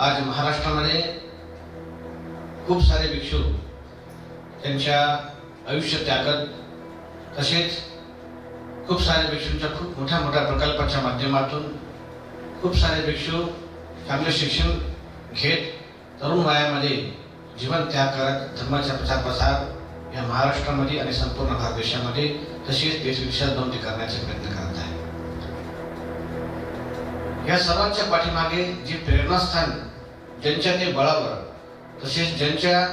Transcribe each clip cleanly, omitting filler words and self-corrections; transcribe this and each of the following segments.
आज महाराष्ट्रामध्ये खूप सारे भिक्षू त्यांच्या आयुष्य त्यागत, तसेच खूप सारे भिक्षूंच्या खूप मोठ्या मोठ्या प्रकल्पाच्या माध्यमातून खूप सारे भिक्षू चांगले शिक्षण घेत तरुण वयामध्ये जीवन त्याग करत धर्माचा प्रचार प्रसार या महाराष्ट्रामध्ये आणि संपूर्ण भारत देशामध्ये तसेच देश विदेशात जाऊन ते करण्याचे प्रयत्न करत आहे. या सर्वांच्या पाठीमागे जे प्रेरणास्थान ज्यांच्या ते बळावर तसेच ज्यांच्या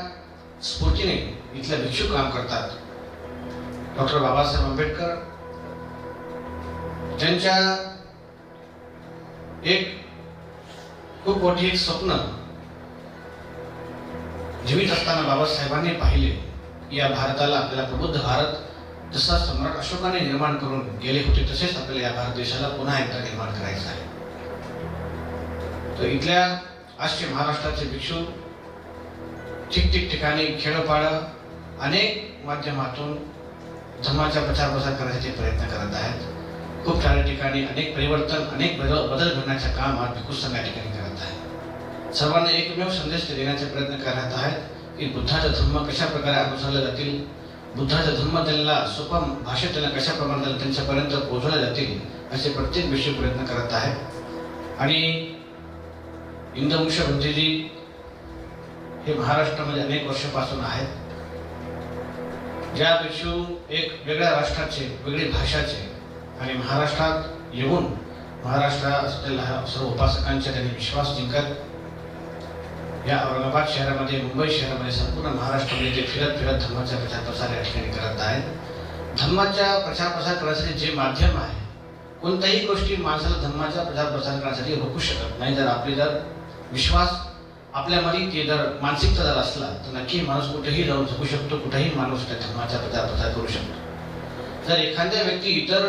स्फूर्तीने इथले भिक्षू काम करतात, डॉक्टर बाबासाहेब आंबेडकर, ज्यांच्या एक खूप मोठी एक स्वप्न जीवित असताना बाबासाहेबांनी पाहिले, या भारताला आपल्याला प्रबुद्ध भारत जसा सम्राट अशोकाने निर्माण करून गेले होते तसेच आपल्याला या भारत देशाला पुन्हा एकदा निर्माण करायचं आहे. तर इथल्या आजचे महाराष्ट्राचे भिक्षू ठिकठिकाणी खेडोपाड अनेक माध्यमातून धर्माचा प्रचार प्रसार करण्याचे प्रयत्न करत आहेत. खूप साऱ्या ठिकाणी अनेक परिवर्तन, अनेक बदल घडण्याचं काम आज भिक्खू संघ या ठिकाणी करत आहे. सर्वांना एकमेव संदेश देण्याचे प्रयत्न करत आहेत की बुद्धाचा धर्म कशा प्रकारे अनुसरले जातील, बुद्धाचा धर्म त्यांना सोपा भाषेत त्यांना कशा प्रमाणे त्यांच्यापर्यंत पोहोचवले जातील असे प्रत्येक भिक्षू प्रयत्न करत आहेत. आणि इंदुवंश बुद्धिजी हे महाराष्ट्रामध्ये अनेक वर्षापासून आहेत. ज्या भिक्षू एक वेगळ्या राष्ट्राचे, वेगळी भाषाचे आणि महाराष्ट्रात येऊन महाराष्ट्रातल्या सर्व उपासकांचा त्यांनी विश्वास जिंकत या औरंगाबाद शहरामध्ये, मुंबई शहरामध्ये, संपूर्ण महाराष्ट्रामध्ये ते फिरत धर्माचा प्रचार प्रसार या ठिकाणी करत आहेत. धर्माचा प्रचार प्रसार करण्यासाठी जे माध्यम आहे, कोणत्याही गोष्टी माणसाला धर्माचा प्रचार प्रसार करण्यासाठी रोखू शकत नाही. जर आपले जर विश्वास आपल्यामध्ये ते जर मानसिकता जर असला तर नक्की माणूस कुठेही जाऊन जगू शकतो, कुठेही माणूस त्या धर्माचा प्रचार प्रसार करू शकतो. जर एखाद्या व्यक्ती इतर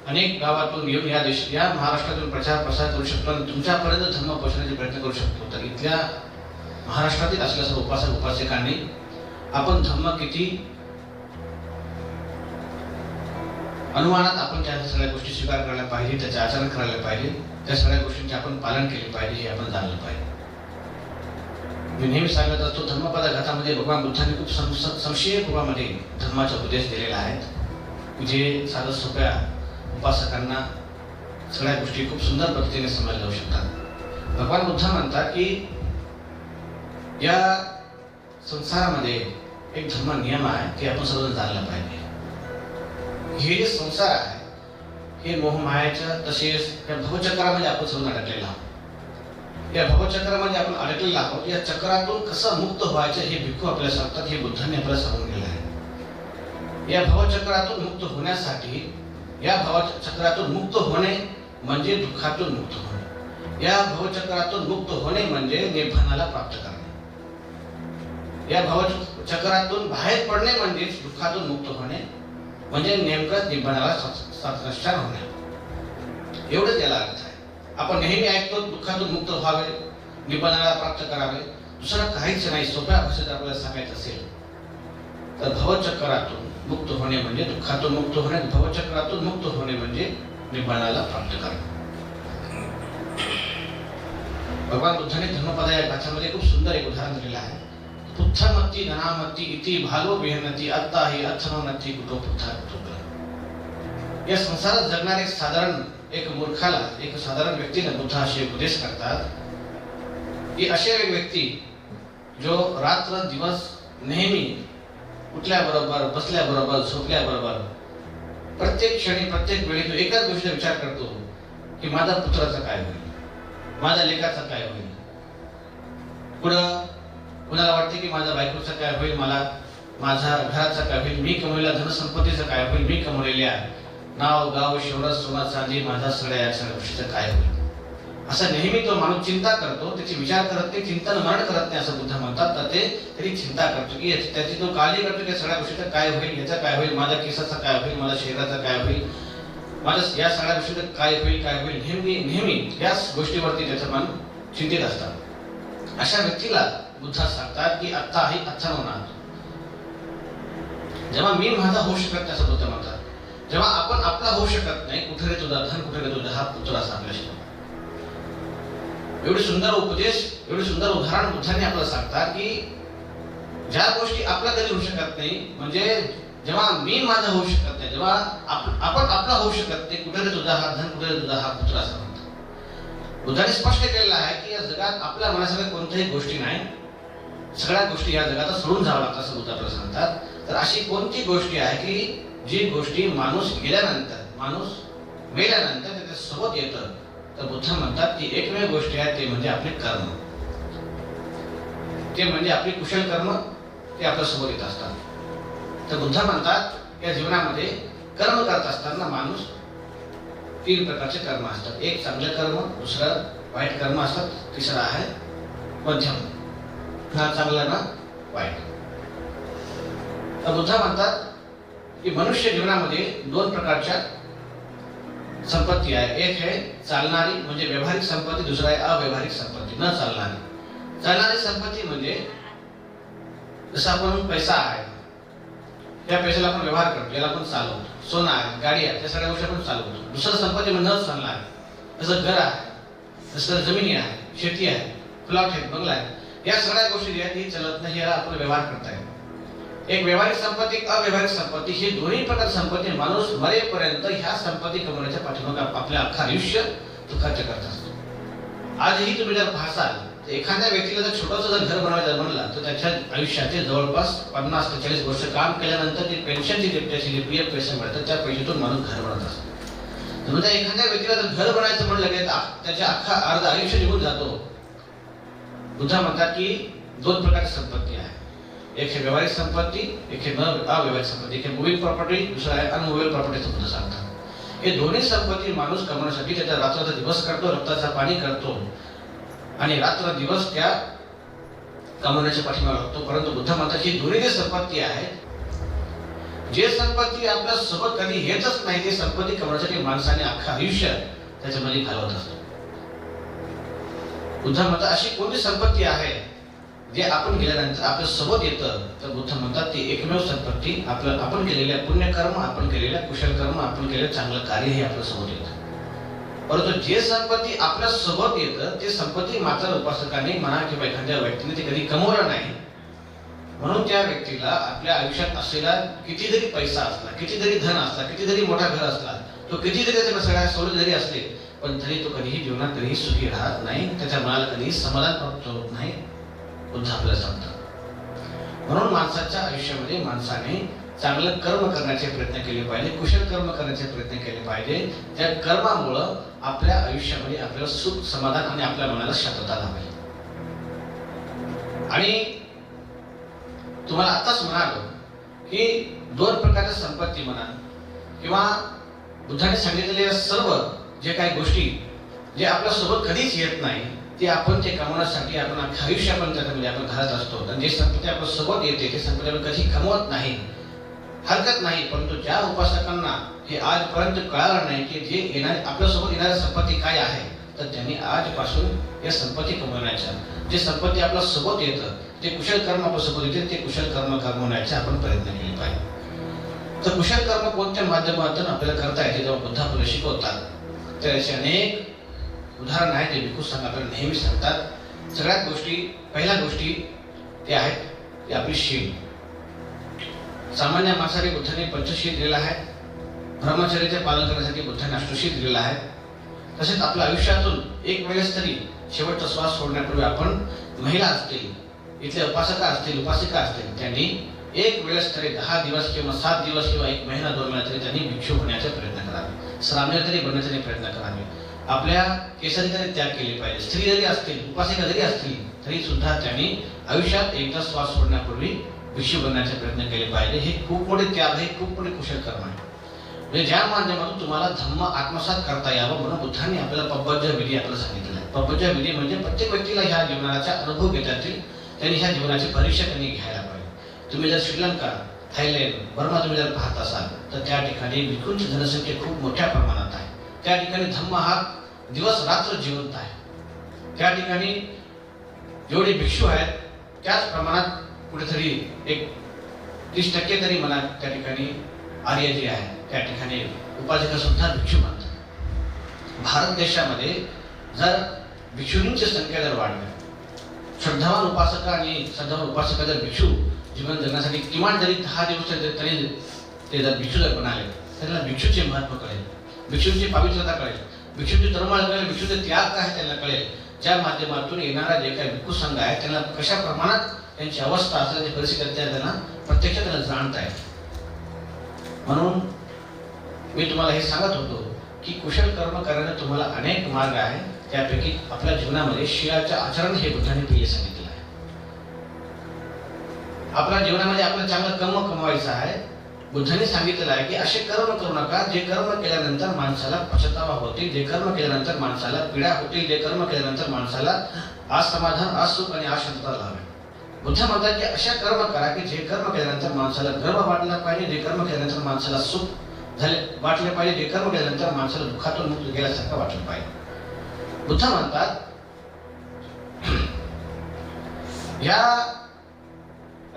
अनेक गावातून येऊन या महाराष्ट्रातून प्रचार प्रसार करू शकतो आणि तुमच्यापर्यंत धर्म पोहोचण्याचे प्रयत्न करू शकतो, तर इथल्या महाराष्ट्रातील असलेल्या सर्व उपासक उपासिकांनी आपण धर्म किती अनुमानात आपण त्या सगळ्या गोष्टी स्वीकार करायला पाहिजे, त्याचे आचरण करायला पाहिजे, त्या सगळ्या गोष्टींचे आपण पालन केले पाहिजे, हे आपण जाणलं पाहिजे. मी नेहमी सांगत असतो, धर्मपद घातामध्ये भगवान बुद्धांनी खूप संक्षेप रूपामध्ये धर्माचा उपदेश दिलेला आहे, जे साध्या सोप्या उपासकांना सगळ्या गोष्टी खूप सुंदर पद्धतीने समजल्या जाऊ शकतात. भगवान बुद्ध म्हणतात की या संसारामध्ये एक धर्म नियम आहे की आपण सर्वजण जाणला पाहिजे. हे जे संसार आहे हे मोहमायाच्या तसेच या भवचक्रामध्ये आपण सर्व अडकलेला आहोत. या भवचक्रामध्ये आपण अडकलेला आहोत. या चक्रातून कसं मुक्त व्हायचं हे भिक्खू आपल्याला सांगतात, हे बुद्धांनी आपल्याला सांगून गेलं आहे. या भवचक्रातून मुक्त होण्यासाठी, या भवचक्रातून मुक्त होणे म्हणजे दुःखातून मुक्त होणे, या भवचक्रातून मुक्त होणे म्हणजे निब्बाणाला प्राप्त करणे, या भवचक्रातून बाहेर पडणे म्हणजे दुःखातून मुक्त होणे म्हणजे नेमकं निब्बाणाला साक्षात होणे, एवढंच याला अर्थ आहे. आपण नेहमी ऐकतो दुःखातून मुक्त व्हावे, निब्बाणाला प्राप्त करावे, दुसरं काहीच नाही. सोप्या भाषेत आपल्याला सांगायचं असेल तर भवचक्रातून मुक्त होणे म्हणजे दुःखातून मुक्त होणे, भवचक्रातून मुक्त होणे म्हणजे निब्बाणाला प्राप्त करणे. भगवान बुद्धाने धर्मपद या गाथामध्ये खूप सुंदर एक उदाहरण दिलेलं आहे. पुत्थमत्ती धनामत्ती इति भालो विहनती अत्ता ही अथमनती कुटो पुत्था कुटो. या संसारात जगणारे एक मूर्खाला, एक साधारण व्यक्तीला बुद्ध असे उपदेश करतात की असे एक व्यक्ती जो रात्र दिवस नेहमी उठल्याबरोबर, बसल्याबरोबर, झोपल्याबरोबर प्रत्येक क्षणी, प्रत्येक वेळी तो एकाच गोष्टीचा विचार करतो की माझा पुत्राचा काय होईल, माझ्या लेकाचा काय होईल, पुढं कुणाला वाटते की माझ्या बायकोचं काय होईल, मला माझ्या घराचं काय होईल, मी कमवलेल्या धनसंपत्तीचं काय होईल, मी कमवलेल्या नाव गाव शौहरत सोना चांदी माझ्या सगळ्या गोष्टीचं काय होईल, असं नेहमी तो माणूस चिंता करतो. त्याची विचार करत नाही, चिंतन मरण करत नाही असं बुद्ध म्हणतात. तर ते तरी चिंता करतो की त्याची तो काळजी करतो की सगळ्या गोष्टीचं काय होईल, याचं काय होईल, माझ्या केसाचं काय होईल, माझ्या शरीराचं काय होईल, माझ्या या सगळ्या गोष्टीचं काय होईल. नेहमी याच गोष्टीवरती त्याचं मन चिंतित असतं. अशा व्यक्तीला बुद्ध सांगतात की आत्ता ही अथमना, जेव्हा मी माझा होऊ शकत नाही असं बुद्ध म्हणतात, जेव्हा आपण आपला होऊ शकत नाही, कुठे रे तुझा धन, कुठे रे तुझा हा पुत्र, असा आपल्याशी एवढी सुंदर उपदेश, एवढी सुंदर उदाहरण बुद्धांनी आपल्याला सांगतात की ज्या गोष्टी आपल्या घरी होऊ शकत नाही, म्हणजे जेव्हा मी माझा होऊ शकत नाही, जेव्हा आपण आपला होऊ शकत नाही, कुठे तुझा हा धन, कुठे तुझा हा पुत्र, असं म्हणतात. बुद्धाने स्पष्ट केलेलं आहे की या जगात आपल्या मनासारख्या कोणत्याही गोष्टी नाही, सगळ्या गोष्टी या जगात सोडून जावं लागतात असं बुद्ध आपल्याला सांगतात. तर अशी कोणती गोष्टी आहे की जी गोष्टी माणूस गेल्यानंतर, माणूस मेल्यानंतर त्याच्या सोबत येतं, तर बुद्ध म्हणतात की एकमेव गोष्टी आहे ते म्हणजे आपले कर्म, ते म्हणजे आपली कुशल कर्म, ते आपल्या सोबत येत असतात. तर बुद्ध म्हणतात या जीवनामध्ये कर्म करत असताना माणूस 3 प्रकारचे कर्म असतात. एक चांगले कर्म, दुसरं वाईट कर्म असतात, तिसरं आहे मध्यम, ना चांगलं ना वाईट. तर बुद्ध म्हणतात की मनुष्य जीवनामध्ये 2 प्रकारच्या संपत्ती आहे. एक आहे चालणारी म्हणजे व्यावहारिक संपत्ती, दुसरा आहे अव्यवहारिक संपत्ती, न चालणारी. चालणारी संपत्ती म्हणजे जसं आपण पैसा आहे, त्या पैशाला आपण व्यवहार करतो, याला आपण चालवतो. सोनं आहे, गाडी आहे, त्या सगळ्या गोष्टी आपण चालवतो. दुसरं संपत्ती म्हणजे न चालणार, जसं घर आहे, जसं जमिनी आहे, शेती आहे, प्लॉट आहे, बंगला आहे, या सगळ्या गोष्टी ज्या ती चालत नाही, याला आपण व्यवहार करता येतो. एक व्यावहारिक संपत्ती, अव्यवहारिक संपत्ती, ही दोन्ही प्रकार संपत्ती माणूस मरेपर्यंत ह्या संपत्ती कमवण्याच्या पाठीमागे आपल्या अख्खं आयुष्य तो खर्च करत असतो. आजही तुम्ही जर पाहसाल तर एखाद्या व्यक्तीला जर छोटंसं जर घर बनवायचं म्हणलं तर त्याच्या आयुष्याचे जवळपास 50 ते 40 वर्ष काम केल्यानंतर जी पेन्शनची जी पीएफ पैसे मिळतात त्या पैशातून माणूस घर बनवत असतो. म्हणजे एखाद्या व्यक्तीला जर घर बनायचं म्हणलं की त्याच्या अख्खा अर्ध आयुष्य निघून जातो. बुद्ध म्हणतात की 2 प्रकारची संपत्ती आहे. एक है व्यवहारिक संपत्ती, एक है अव्यवहारिक संपत्ती. एक है मूव्हिंग प्रॉपर्टी, दुसरा आहे अनमूव्हेबल प्रॉपर्टी. बुद्ध सांगतात हे दोन्ही संपत्ती माणूस कमवण्यासाठी त्याचा रात्र दिवस करतो, रक्ताचा पाणी करतो आणि रात्र दिवस त्या कमवण्याच्या पाठीमागे लागतो. परंतु बुद्ध म्हणतात ही दोन्ही जी संपत्ती आहे, जे संपत्ती आपल्या सोबत कधी येतच नाही, ते संपत्ती कमवण्यासाठी माणसाने अख्खं आयुष्य त्याच्यामध्ये घालवत असतो. बुद्ध म्हणतात अशी कोणती संपत्ती आहे जे आपण गेल्यानंतर आपल्या सोबत येतं, तर बुद्ध म्हणतात ती एकमेव संपत्ती आपण केलेल्या पुण्यकर्म, आपण केलेल्या कुशल कर्म, आपण केलेलं चांगलं कार्य हे आपल्या सोबत येतं. परंतु जे संपत्ती आपल्या सोबत येतं ते संपत्ती मात्र उपासकाने म्हणा किंवा एखाद्या व्यक्तीने ते कधी कमवलं नाही. म्हणून त्या व्यक्तीला आपल्या आयुष्यात असलेला किती जरी पैसा असला, किती जरी धन असला, किती जरी मोठा घर असला, तो किती जरी त्याच्या सगळ्या सवलत जरी असले, पण तरी तो कधीही जीवनात कधीही सुखी राहत नाही, त्याच्या मनाला कधीही समाधान प्राप्त होत नाही. बुद्ध आपल्याला सांगतात म्हणून माणसाच्या आयुष्यामध्ये माणसाने चांगलं कर्म करण्याचे प्रयत्न केले पाहिजे, कुशल कर्म करण्याचे प्रयत्न केले पाहिजे. त्या कर्मामुळं आपल्या आयुष्यामध्ये आपल्याला सुख, समाधान आणि आपल्या मनाला शांतता लाभेल. आणि तुम्हाला आताच म्हणालो की 2 प्रकारच्या संपत्ती म्हणा किंवा बुद्धाने सांगितलेल्या सर्व जे काही गोष्टी जे आपल्या सोबत कधीच येत नाही, ते आपण ते कमवण्यासाठी आपण अख्खं आयुष्य आपण त्यामध्ये आपण घालत असतो. आणि जे संपत्ती आपल्या सोबत येते ते संपत्ती आपण कधी कमवत नाही, हरकत नाही. परंतु ज्या उपासकांना हे आजपर्यंत कळालं नाही की जे येणारे आपल्यासोबत येणाऱ्या संपत्ती काय आहे, तर त्यांनी आजपासून या संपत्ती कमवण्याच्या, जे संपत्ती आपल्या सोबत येतं ते कुशल कर्म आपल्या सोबत येते, ते कुशल कर्म कमवण्याचे आपण प्रयत्न केले पाहिजे. तर कुशल कर्म कोणत्या माध्यमातून आपल्याला करता येते जेव्हा बुद्ध आपल्याला शिकवतात, तर असे अनेक उदाहरण आहे. ते भिक्खू संघ आपल्याला नेहमी सांगतात. सगळ्यात गोष्टी, पहिल्या गोष्टी ते आहेत ते आपली शील. सामान्य माणसाने बुद्धाने पंचशील दिलेला आहे, ब्रह्मचर्याचे पालन करण्यासाठी बुद्धाने अष्टशील दिलेला आहे. तसेच आपल्या आयुष्यातून एक वेळेस तरी शेवटचा श्वास सोडण्यापूर्वी आपण महिला असतील, इथले उपासका असतील, उपासिका असतील, त्यांनी एक वेळेस तरी 10 दिवस किंवा 7 दिवस किंवा 1 महिना 2 महिना तरी त्यांनी भिक्षू होण्याचा प्रयत्न करावे, श्राम्य तरी बनण्याचा प्रयत्न करावे, आपल्या केसारी तरी त्याग केले पाहिजे. स्त्री जरी असतील, उपासिका जरी असतील, तरी सुद्धा त्यांनी आयुष्यात एकदा श्वास सोडण्यापूर्वी भिक्षू बनण्याचे प्रयत्न केले पाहिजे. हे खूप मोठे त्याग आहे, खूप मोठे कुशल कर्म आहे. म्हणजे ज्या माध्यमातून तुम्हाला धम्म आत्मसात करता यावं म्हणून बुद्धांनी आपल्याला पब्बज्ज विधी आपल्याला सांगितलेला आहे. पब्बज्ज विधी म्हणजे प्रत्येक व्यक्तीला ह्या जीवनाचा अनुभव घेता येतील, त्यांनी ह्या जीवनाची परीक्षा त्यांनी घ्यायला पाहिजे. तुम्ही जर श्रीलंका, थायलंड, बर्मा तुम्ही जर पाहत असाल तर त्या ठिकाणी भिक्खूंची जनसंख्या खूप मोठ्या प्रमाणात आहे. त्या ठिकाणी धम्म हा दिवस रात्र जिवंत आहे. त्या ठिकाणी जेवढे भिक्षू आहेत त्याच प्रमाणात कुठेतरी एक 30% तरी म्हणा त्या ठिकाणी आर्य जे आहे त्या ठिकाणी उपासिका सुद्धा भिक्षू मानतात. भारत देशामध्ये जर भिक्षूंची संख्या जर वाढली, श्रद्धावान उपासक आणि श्रद्धावान उपासक जर भिक्षू जीवन जगण्यासाठी किमान जरी 10 दिवस तरी ते जर भिक्षू जर बनाले, त्यांना भिक्षूचे महत्त्व कळेल, भिक्षूंची पवित्रता कळेल, भिक्षूंची तळमळ कळेल, भिक्षूचे त्याग काय त्यांना कळेल. ज्या माध्यमातून येणारा जे काही भिक्खू संघ आहे त्यांना कशा प्रमाणात त्यांची अवस्था असल्याची परिस्थिती त्यांना प्रत्यक्षात त्यांना जाणता आहे. म्हणून मी तुम्हाला हे सांगत होतो की कुशल कर्म करण्याचे तुम्हाला अनेक मार्ग आहे. त्यापैकी आपल्या जीवनामध्ये शिलाचे आचरण हे बुद्धाने पहिले सांगितलं आहे. आपल्या जीवनामध्ये आपल्याला चांगलं कर्म कमवायचं आहे. बुद्धाने सांगितलेलं आहे की असे कर्म करू नका जे कर्म केल्यानंतर माणसाला पश्चाताप होतील, जे कर्म केल्यानंतर माणसाला पीडा होतील, जे कर्म केल्यानंतर माणसाला असमाधान, असुख आणि अशांतता लावेल. बुद्ध म्हणतात की अशा कर्म करा की जे कर्म केल्यानंतर माणसाला गर्व वाटला पाहिजे, जे कर्म केल्यानंतर माणसाला सुख झाले वाटले पाहिजे, जे कर्म केल्यानंतर माणसाला दुःखातून मुक्त गेल्यासारखं वाटलं पाहिजे. बुद्ध म्हणतात या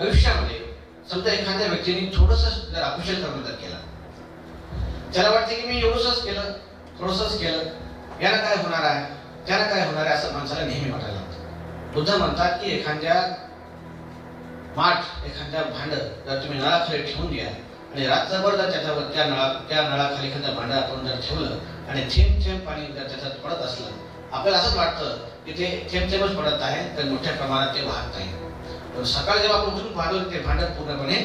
आयुष्यामध्ये समजा एखाद्या व्यक्तीने थोडंसं जर अकुशल कर्म जर केलं, त्याला वाटते की मी एवढंच केलं, थोडंसंच केलं, याला काय होणार आहे, त्याला काय होणार आहे असं माणसाला नेहमी वाटायला लागतं. बुद्ध म्हणतात की एखाद्या माठ, एखाद्या भांड जर तुम्ही नळाखाली ठेवून द्या आणि रात्रभर जर त्या नळाखाली एखाद्या भांड आपण जर ठेवलं आणि थेंब थेंब पाणी जर त्याच्यात पडत असलं, आपल्याला असंच वाटतं की ते थेंब थेंबच पडत आहे, तर मोठ्या प्रमाणात ते वाहत नाही. पण सकाळी जेव्हा आपण उठून पाहतो ते भांड पूर्णपणे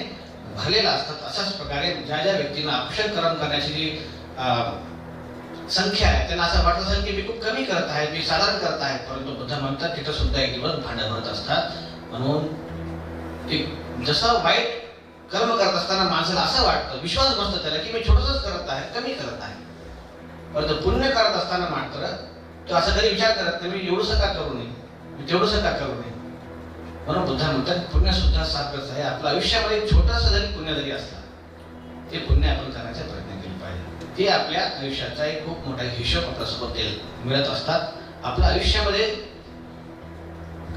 भरलेलं असतात. अशाच प्रकारे ज्या ज्या व्यक्तींना अकुशल कर्म करण्याची जी संख्या आहे त्यांना असं वाटत असेल की मी खूप कमी करत आहे, मी साधारण करत आहे, परंतु बुद्ध म्हणतात तिथं सुद्धा एक दिवस भांड भरत असतात. म्हणून ते जसं वाईट कर्म करत असताना माणसाला असं वाटतं, विश्वास बसतो त्याला की मी छोटंसंच करत आहे, कमी करत आहे, परंतु पुण्य करत असताना मात्र तो असं कधी विचार करत नाही मी एवढंसं का करू नये, मी तेवढंसं का करू नये. म्हणून बुद्ध म्हणतात पुण्य सुद्धा सारखंच आहे. आपल्या आयुष्यामध्ये छोटंसं जरी पुण्य जरी असलं ते पुण्य आपण करण्याचा प्रयत्न केला पाहिजे. ते आपल्या आयुष्याचा एक खूप मोठा हिशोब आपल्यासोबत मिळत असतात. आपल्या आयुष्यामध्ये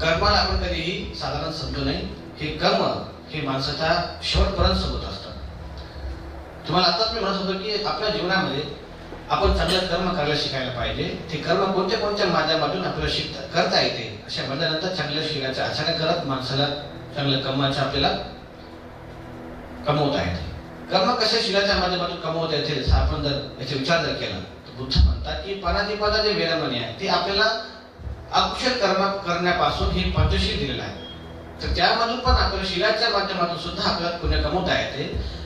कर्माला आपण कधीही साधारण समजू नये. हे कर्म हे माणसाचा शेवटपर्यंत सोबत असतात. तुम्हाला आताच मी म्हणत होतो की आपल्या जीवनामध्ये आपण चांगलं कर्म करायला शिकायला पाहिजे. ते कर्म कोणत्या कोणत्या माध्यमातून आपल्याला करता येते अशा म्हणल्यानंतर चांगल्या शिकायचं आचरण करत माणसाला चांगलं कर्माचं आपल्याला कमवता येते. कर्म कशा शिलाच्या माध्यमातून कमवता येते जसं आपण जर याचा विचार जर केला तर बुद्ध म्हणतात की पानातिपाता जे वेदमणी आहे ते आपल्याला अकुशल कर्म करण्यापासून ही पंचशील दिलेलं आहे. तर त्यामधून पण आपल्याला शिलाच्या माध्यमातून सुद्धा आपल्याला पुण्य कमवता येते.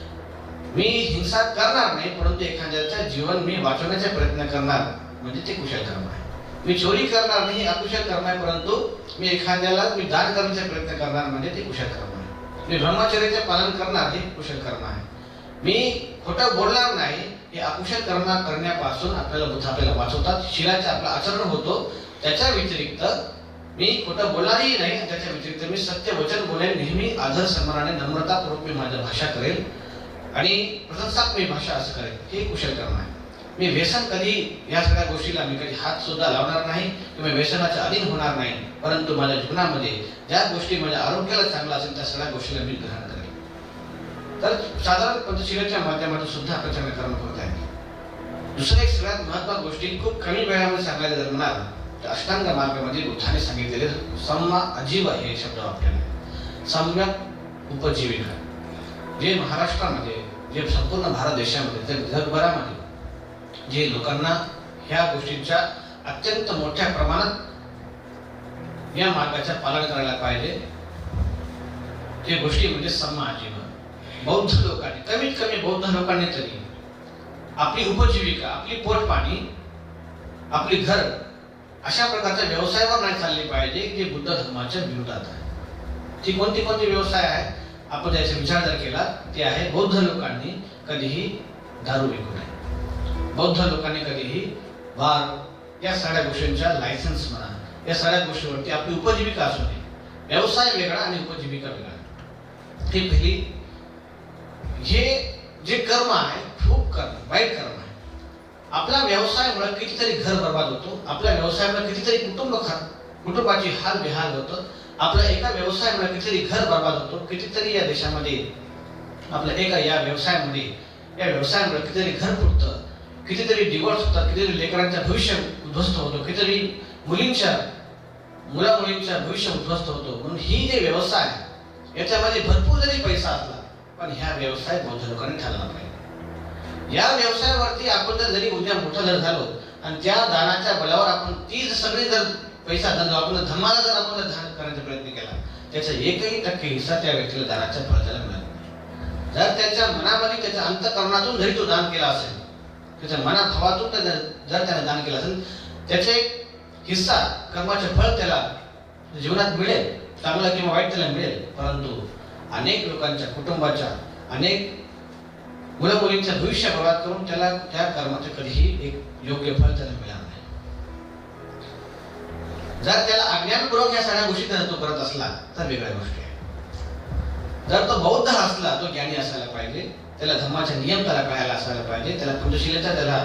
मी हिंसा करणार नाही, परंतु एखाद्याचं जीवन मी वाचवण्याचा प्रयत्न करणार म्हणजे ते कुशल कर्म आहे. मी चोरी करणार नाही, अकुशल कर्म आहे, परंतु मी एखाद्याला मी दान करण्याचा प्रयत्न करणार म्हणजे ते कुशल कर्म आहे. मी ब्रह्मचर्याचे पालन करणार हे कुशल कर्म आहे. मी खोटं बोलणार नाही, हे अकुशल कर्म करण्यापासून आपल्याला वाचवतात. शिलाचं आपलं आचरण होतो. त्याच्या व्यतिरिक्त मी खोटं बोलणारही नाही, त्याच्या व्यतिरिक्त मी सत्य वचन बोलेन, नेहमी आदर सन्मानाने नम्रतापूर्वक मी माझी भाषा करेल आणि प्रशंसात्मक भाषा असं करेल. हे कुशल कर्म आहे. मी व्यसन कधी या सगळ्या गोष्टीला मी कधी हात सुद्धा लावणार नाही किंवा व्यसनाच्या अधीन होणार नाही, परंतु माझ्या जीवनामध्ये ज्या गोष्टी माझ्या आरोग्याला चांगला असेल त्या सगळ्या गोष्टीला मी ग्रहण करेल. तर साधारण पंचशीलाच्या माध्यमातून सुद्धा आपण चांगलं कर्म करत आहे. दुसरं एक सगळ्यात महत्त्वाची गोष्टी खूप कमी वेळामध्ये सांगायला जर म्हणाल तर अष्टांग मार्गामध्ये बुद्धाने सांगितलेले सम्मा अजीव हे शब्द आपल्याला सम्यक उपजीविका जे महाराष्ट्रामध्ये जे संपूर्ण भारत देशामध्ये जगभरामध्ये जे लोकांना ह्या गोष्टींच्या अत्यंत मोठ्या प्रमाणात या मार्गाच्या पालन करायला पाहिजे ते गोष्टी म्हणजे सम्मा अजीव. बौद्ध लोकांनी कमीत कमी बौद्ध लोकांनी तरी आपली उपजीविका, आपली पोटपाणी, आपली घर अशा प्रकारच्या व्यवसायावर नाही चालली पाहिजे जे बुद्ध धर्माच्या विरोधात आहे. ती कोणती कोणती व्यवसाय आहे आपण त्याचा विचार जर केला ते आहे बौद्ध लोकांनी कधीही दारू विकू नये. बौद्ध लोकांनी कधीही बार या सगळ्या गोष्टींच्या लायसन्स म्हणा या सगळ्या गोष्टीवरती आपली उपजीविका असू नये. व्यवसाय वेगळा आणि उपजीविका वेगळा. हे पहिली हे जे कर्म आहे खूप कर्म वाईट कर्म आहे. आपला व्यवसायामुळे कितीतरी घर बर्बाद होतो. आपल्या व्यवसायामुळे कितीतरी कुटुंबाची हाल बेहाल होतं. आपल्या एका व्यवसायामुळे कितीतरी घर बर्बाद होतो. कितीतरी या देशामध्ये आपल्या एका या व्यवसायामुळे कितीतरी घर फुटतं, कितीतरी डिवोर्स होतात, कितीतरी लेकरांचं भविष्य उद्ध्वस्त होतं, कितीतरी मुला मुलींच्या भविष्य उद्ध्वस्त होतो. म्हणून ही जे व्यवसाय आहे याच्यामध्ये भरपूर जरी पैसा असला पण ह्या व्यवसाय बौद्ध लोकांनी ठाणला पाहिजे. या व्यवसायावरती आपण जरी उद्या मोठं जर झालो आणि त्या दानाच्या बळावर आपण ती सगळी जर पैसा धन आपण धर्माला जर आपण दान करण्याचा प्रयत्न केला त्याचा 1% हिस्सा त्या व्यक्तीला दानाच्या फळाला मिळत नाही. जर त्याच्या मनामध्ये त्याच्या अंतःकरणातून जरी तो दान केला असेल, त्याच्या मनाभावातून जर त्याने दान केलं असेल, त्याचा एक हिस्सा कर्माचे फळ त्याला जीवनात मिळेल, चांगलं किंवा वाईट त्याला मिळेल. परंतु अनेक लोकांच्या कुटुंबाच्या अनेक मुलं मुलींच्या भविष्य बर्बाद करून त्याला त्या कर्माचे कधीही एक योग्य फळ त्याला मिळणार नाही. जर त्याला अज्ञानपूर्वक या सगळ्या गोष्टी तो करत असला तर वेगळ्या गोष्टी आहे. जर तो बौद्ध असला, तो ज्ञानी असायला पाहिजे, त्याला धर्माचे नियम त्याला कळायला असायला पाहिजे, त्याला पंचशीलता त्याला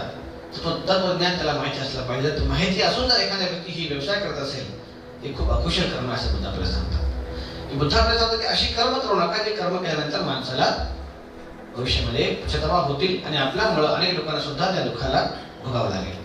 तत्वज्ञान त्याला माहिती असलं पाहिजे. तर माहिती असून जर एखाद्या व्यक्ती ही व्यवसाय करत असेल ते खूप अकुशल कर्म असे बुद्ध आपल्याला सांगतात. बुद्ध आपल्याला सांगतात की अशी कर्म करू नका जे कर्म केल्यानंतर माणसाला भविष्यामध्ये पश्चाताप होतील आणि आपल्यामुळे अनेक लोकांना सुद्धा त्या दुःखाला भोगावं लागेल.